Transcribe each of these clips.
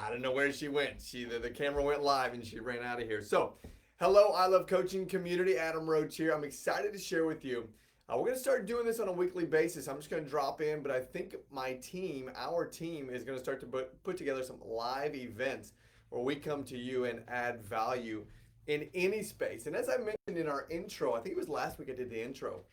I don't know where she went. The camera went live and she ran out of here. So, hello, I Love Coaching community. Adam Roach here. I'm excited to share with you. We're going to start doing this on a weekly basis. I'm just going to drop in, but I think our team, is going to start to put together some live events where we come to you and add value in any space. And as I mentioned in our intro, I think it was last week I did the intro.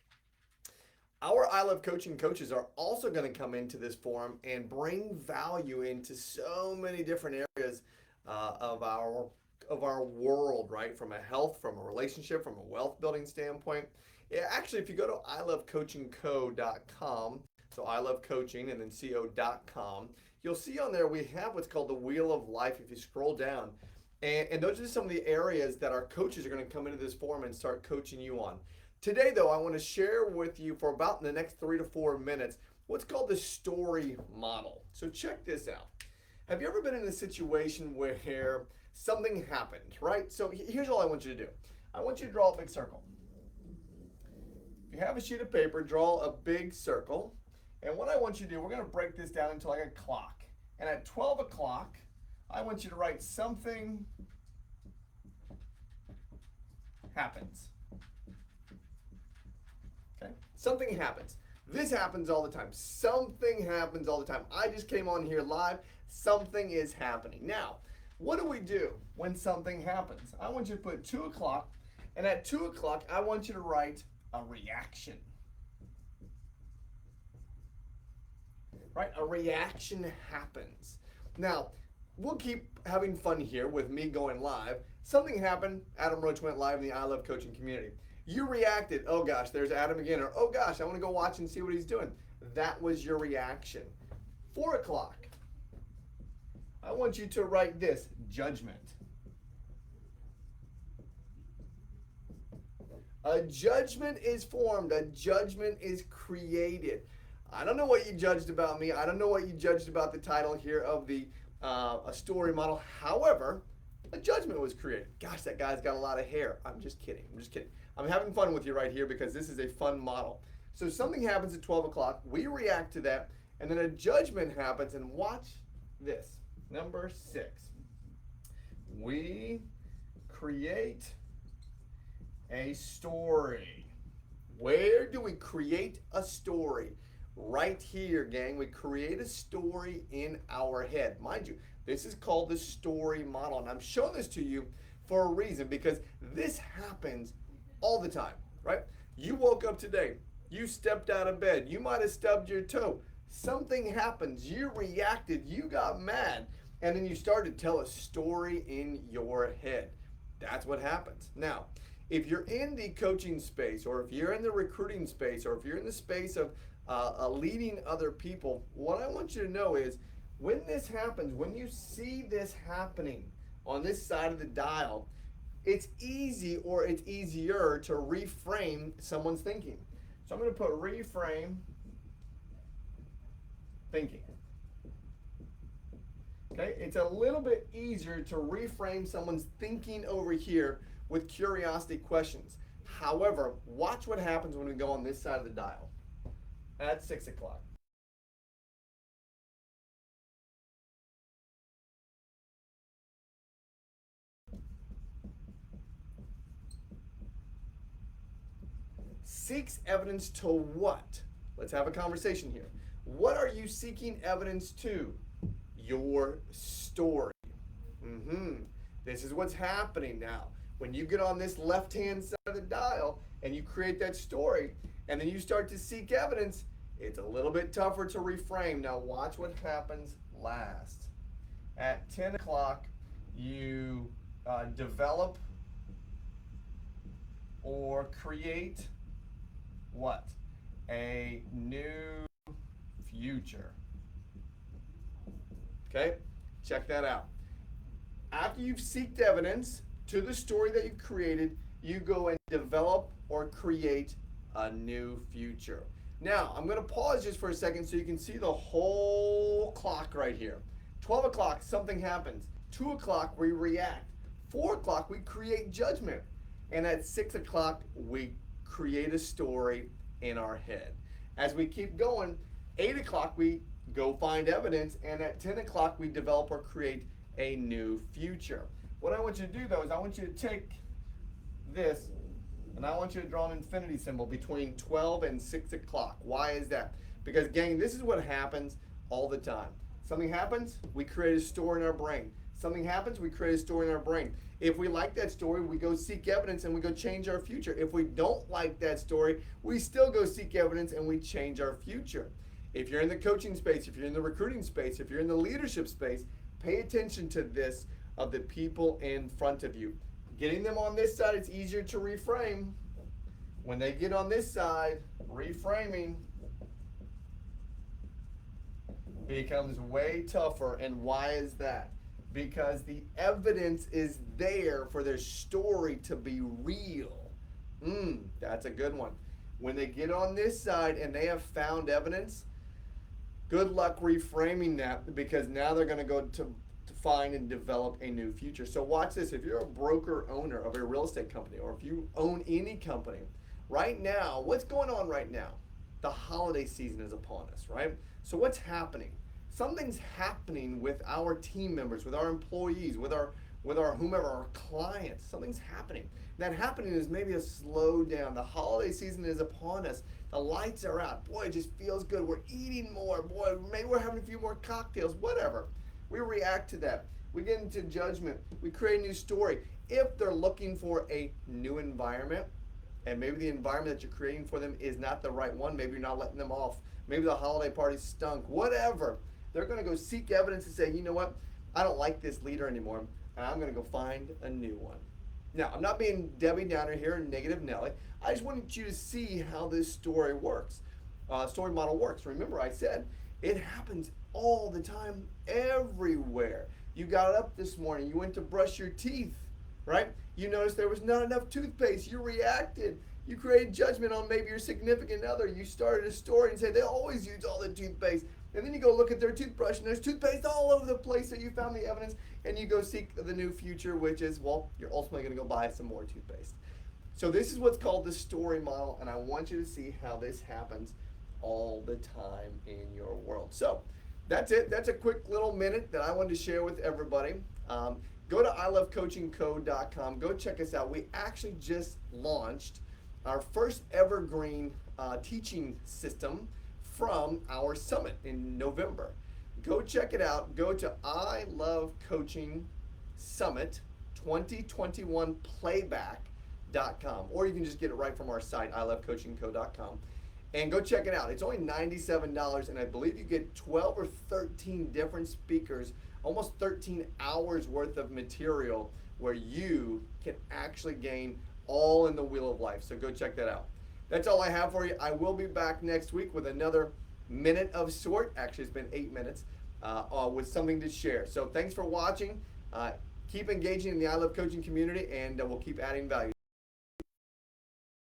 Our I Love Coaching coaches are also going to come into this forum and bring value into so many different areas of our world, right? From a health, from a relationship, from a wealth building standpoint. Yeah, actually, if you go to ilovecoachingco.com, so I Love Coaching and then co.com, you'll see on there we have what's called the Wheel of Life. If you scroll down, and those are some of the areas that our coaches are going to come into this forum and start coaching you on. Today, though, I want to share with you for about the next 3 to 4 minutes what's called the story model. So check this out. Have you ever been in a situation where something happened, right? So here's all I want you to do. I want you to draw a big circle. If you have a sheet of paper, draw a big circle. And what I want you to do, we're going to break this down into like a clock. And at 12 o'clock, I want you to write something happens. Okay? Something happens. This happens all the time. Something happens all the time. I just came on here live. Something is happening. Now, what do we do when something happens? I want you to put 2 o'clock, and at 2 o'clock, I want you to write a reaction. Right? A reaction happens. Now, we'll keep having fun here with me going live. Something happened. Adam Roach went live in the I Love Coaching community. You reacted, oh gosh, there's Adam again, or oh gosh, I want to go watch and see what he's doing. That was your reaction. 4 o'clock, I want you to write this, judgment. A judgment is formed, a judgment is created. I don't know what you judged about me. I don't know what you judged about the title here of the a story model. However, a judgment was created. Gosh, that guy's got a lot of hair. I'm just kidding. I'm having fun with you right here because this is a fun model. So something happens at 12 o'clock. We react to that. And then a judgment happens. And watch this. Number 6. We create a story. Where do we create a story? Right here, gang. We create a story in our head. Mind you, this is called the story model. And I'm showing this to you for a reason, because this happens all the time, right? You woke up today. You stepped out of bed. You might have stubbed your toe. Something happens. You reacted. You got mad. And then you started to tell a story in your head. That's what happens. Now, if you're in the coaching space, or if you're in the recruiting space, or if you're in the space of leading other people, what I want you to know is when this happens, when you see this happening on this side of the dial, it's easy, or it's easier to reframe someone's thinking. So I'm going to put reframe thinking. Okay, it's a little bit easier to reframe someone's thinking over here with curiosity questions. However, watch what happens when we go on this side of the dial at 6 o'clock. Seeks evidence to what? Let's have a conversation here. What are you seeking evidence to? Your story. This is what's happening now. When you get on this left-hand side of the dial and you create that story, and then you start to seek evidence, it's a little bit tougher to reframe. Now watch what happens last. At 10 o'clock, you develop or create what? A new future. Okay, check that out. After you've sought evidence to the story that you created, you go and develop or create a new future. Now, I'm going to pause just for a second so you can see the whole clock right here. 12 o'clock, something happens. 2 o'clock, we react. 4 o'clock, we create judgment. And at 6 o'clock, we create a story in our head. As we keep going, 8 o'clock, we go find evidence. And at 10 o'clock, we develop or create a new future. What I want you to do though is I want you to take this and I want you to draw an infinity symbol between 12 and 6 o'clock. Why is that? Because gang, this is what happens all the time. Something happens, we create a story in our brain. Something happens, we create a story in our brain. If we like that story, we go seek evidence and we go change our future. If we don't like that story, we still go seek evidence and we change our future. If you're in the coaching space, if you're in the recruiting space, if you're in the leadership space, pay attention to this of the people in front of you. Getting them on this side, it's easier to reframe. When they get on this side, reframing becomes way tougher. And why is that? Because the evidence is there for their story to be real. That's a good one. When they get on this side and they have found evidence, good luck reframing that, because now they're going to go to find and develop a new future. So watch this. If you're a broker owner of a real estate company, or if you own any company, right now, what's going on right now? The holiday season is upon us, right? So what's happening? Something's happening with our team members, with our employees, with our whomever, our clients. Something's happening. That happening is maybe a slowdown. The holiday season is upon us. The lights are out. Boy, it just feels good. We're eating more. Boy, maybe we're having a few more cocktails, whatever. We react to that. We get into judgment. We create a new story. If they're looking for a new environment, and maybe the environment that you're creating for them is not the right one, maybe you're not letting them off, maybe the holiday party stunk, whatever, they're going to go seek evidence and say, you know what, I don't like this leader anymore, and I'm going to go find a new one. Now, I'm not being Debbie Downer here and negative Nelly. I just wanted you to see how this story works, story model works. Remember, I said it happens all the time, everywhere. You got up this morning, you went to brush your teeth, right? You noticed there was not enough toothpaste. You reacted. You created judgment on maybe your significant other. You started a story and said they always use all the toothpaste. And then you go look at their toothbrush and there's toothpaste all over the place, so you found the evidence and you go seek the new future, which is, well, you're ultimately going to go buy some more toothpaste. So this is what's called the story model, and I want you to see how this happens all the time in your world. So that's it. That's a quick little minute that I wanted to share with everybody. Go to ilovecoachingco.com. Go check us out. We actually just launched our first evergreen teaching system from our summit in November. Go check it out. Go to I Love Coaching Summit 2021 playback.com, or you can just get it right from our site, ilovecoachingco.com. And go check it out. It's only $97, and I believe you get 12 or 13 different speakers, almost 13 hours worth of material where you can actually gain all in the wheel of life. So go check that out. That's all I have for you. I will be back next week with another minute of sort. Actually, it's been 8 minutes with something to share. So thanks for watching. Keep engaging in the I Love Coaching community, and we'll keep adding value.